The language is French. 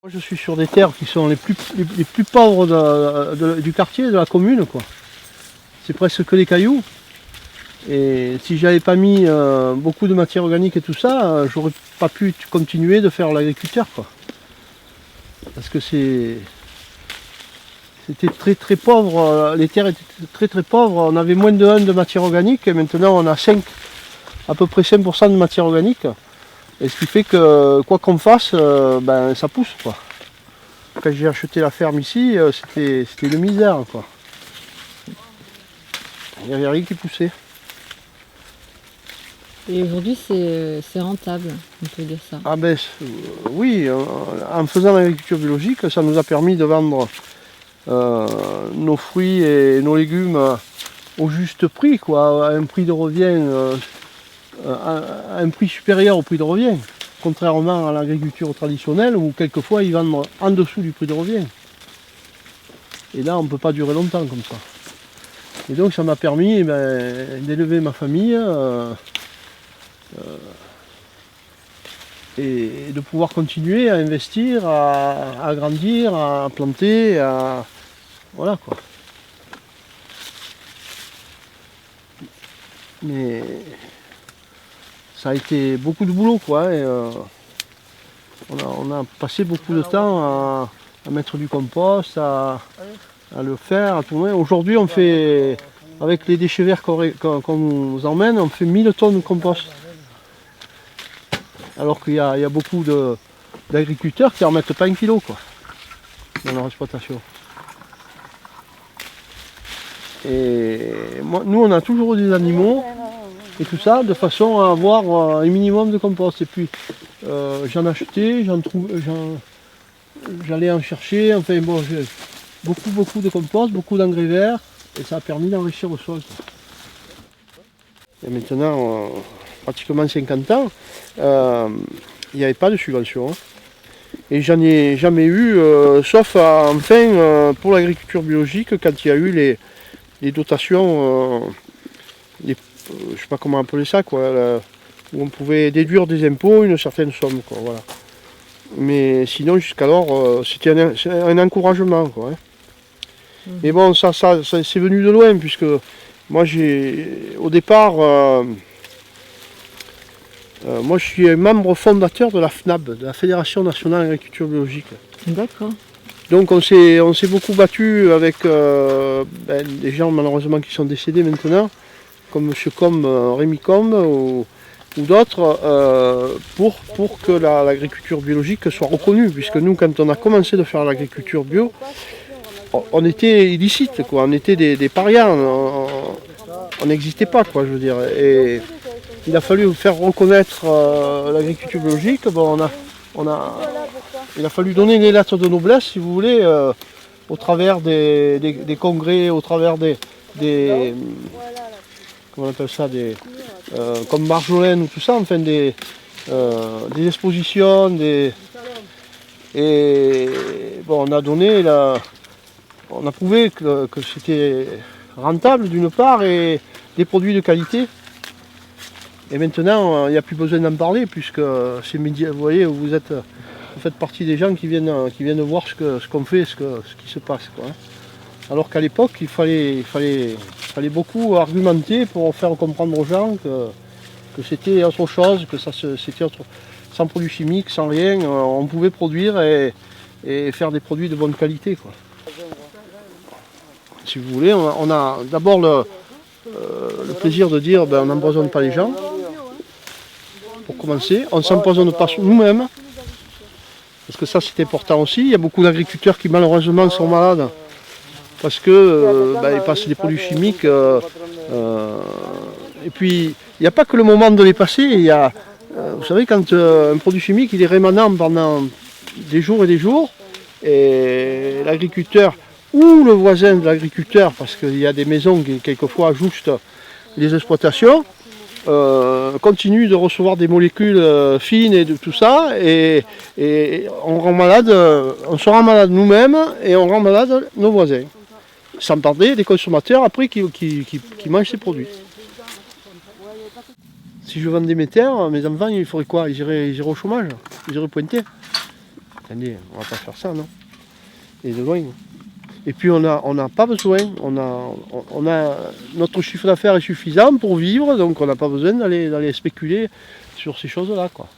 Moi, je suis sur des terres qui sont les plus pauvres du quartier, de la commune, quoi. C'est presque que les cailloux. Et si j'avais pas mis beaucoup de matière organique et tout ça, j'aurais pas pu continuer de faire l'agriculteur, quoi. Parce que c'était très très pauvre, les terres étaient très très pauvres, on avait moins de 1 de matière organique et maintenant on a 5, à peu près 5% de matière organique. Et ce qui fait que quoi qu'on fasse, ben, ça pousse, quoi. Quand j'ai acheté la ferme ici, c'était une misère, quoi. Il n'y avait rien qui poussait. Et aujourd'hui, c'est rentable, on peut dire ça. Ah ben oui, en faisant l'agriculture biologique, ça nous a permis de vendre nos fruits et nos légumes au juste prix, quoi, à un prix de revient, à un prix supérieur au prix de revient. Contrairement à l'agriculture traditionnelle où quelquefois ils vendent en dessous du prix de revient. Et là on ne peut pas durer longtemps comme ça. Et donc ça m'a permis d'élever ma famille et de pouvoir continuer à investir, à grandir, à planter, voilà, quoi. Mais ça a été beaucoup de boulot, quoi. Et, on a passé beaucoup de temps à mettre du compost, à le faire, à tourner. Aujourd'hui, on fait, avec les déchets verts qu'on nous emmène, on fait 1000 tonnes de compost. Alors qu'il y a beaucoup d'agriculteurs qui n'en mettent pas 1 kilo, quoi, dans leur exploitation. Et nous, on a toujours des animaux et tout ça, de façon à avoir un minimum de compost. Et puis, j'en achetais, j'allais en chercher, enfin bon, j'ai beaucoup de compost, beaucoup d'engrais verts, et ça a permis d'enrichir le sol, quoi. Et maintenant, pratiquement 50 ans, il n'y avait pas de subvention. Hein. Et j'en ai jamais eu, sauf pour l'agriculture biologique, quand il y a eu les dotations, je ne sais pas comment appeler ça, quoi, où on pouvait déduire des impôts une certaine somme, quoi, voilà. Mais sinon, jusqu'alors, c'était un encouragement, quoi, hein. Mais bon, ça c'est venu de loin, puisque moi, au départ, moi je suis un membre fondateur de la FNAB, de la Fédération Nationale d'Agriculture Biologique. D'accord. Donc on s'est beaucoup battu avec des gens malheureusement qui sont décédés maintenant, comme M. Combe, Rémi Combe ou d'autres, pour que l'agriculture biologique soit reconnue. Puisque nous, quand on a commencé de faire l'agriculture bio, on était illicite, quoi. On était des parias, on n'existait pas, quoi, je veux dire. Et il a fallu faire reconnaître l'agriculture biologique. Bon, il a fallu donner les lettres de noblesse, si vous voulez, au travers des congrès, au travers des comment on appelle ça, comme Marjolaine ou tout ça, enfin des expositions, et bon, on a prouvé que c'était rentable d'une part et des produits de qualité. Et maintenant, il n'y a plus besoin d'en parler puisque c'est média. Vous voyez, vous faites partie des gens qui viennent voir ce qu'on fait, ce qui se passe, quoi. Alors qu'à l'époque, il fallait beaucoup argumenter pour faire comprendre aux gens que c'était autre chose, que c'était sans produits chimiques, sans rien. On pouvait produire et faire des produits de bonne qualité, quoi. Si vous voulez, on a d'abord le plaisir de dire on n'empoisonne pas les gens. Pour commencer, on ne s'empoisonne pas nous-mêmes. Parce que ça c'est important aussi. Il y a beaucoup d'agriculteurs qui malheureusement sont malades. Parce que ils passent des produits chimiques. Et puis, il n'y a pas que le moment de les passer. Vous savez, quand un produit chimique il est rémanent pendant des jours et des jours, et l'agriculteur ou le voisin de l'agriculteur, parce qu'il y a des maisons qui quelquefois ajustent les exploitations, continue de recevoir des molécules fines et de tout ça, et on se rend malade nous-mêmes et on rend malade nos voisins. Sans parler des consommateurs après qui mangent ces produits. Si je vendais mes terres, mes enfants, il faudrait quoi? Ils iraient au chômage, ils iraient pointer. attendez, on va pas faire ça, non? Et de loin. Et puis on n'a pas besoin, on a notre chiffre d'affaires est suffisant pour vivre, donc on n'a pas besoin d'aller spéculer sur ces choses-là, quoi.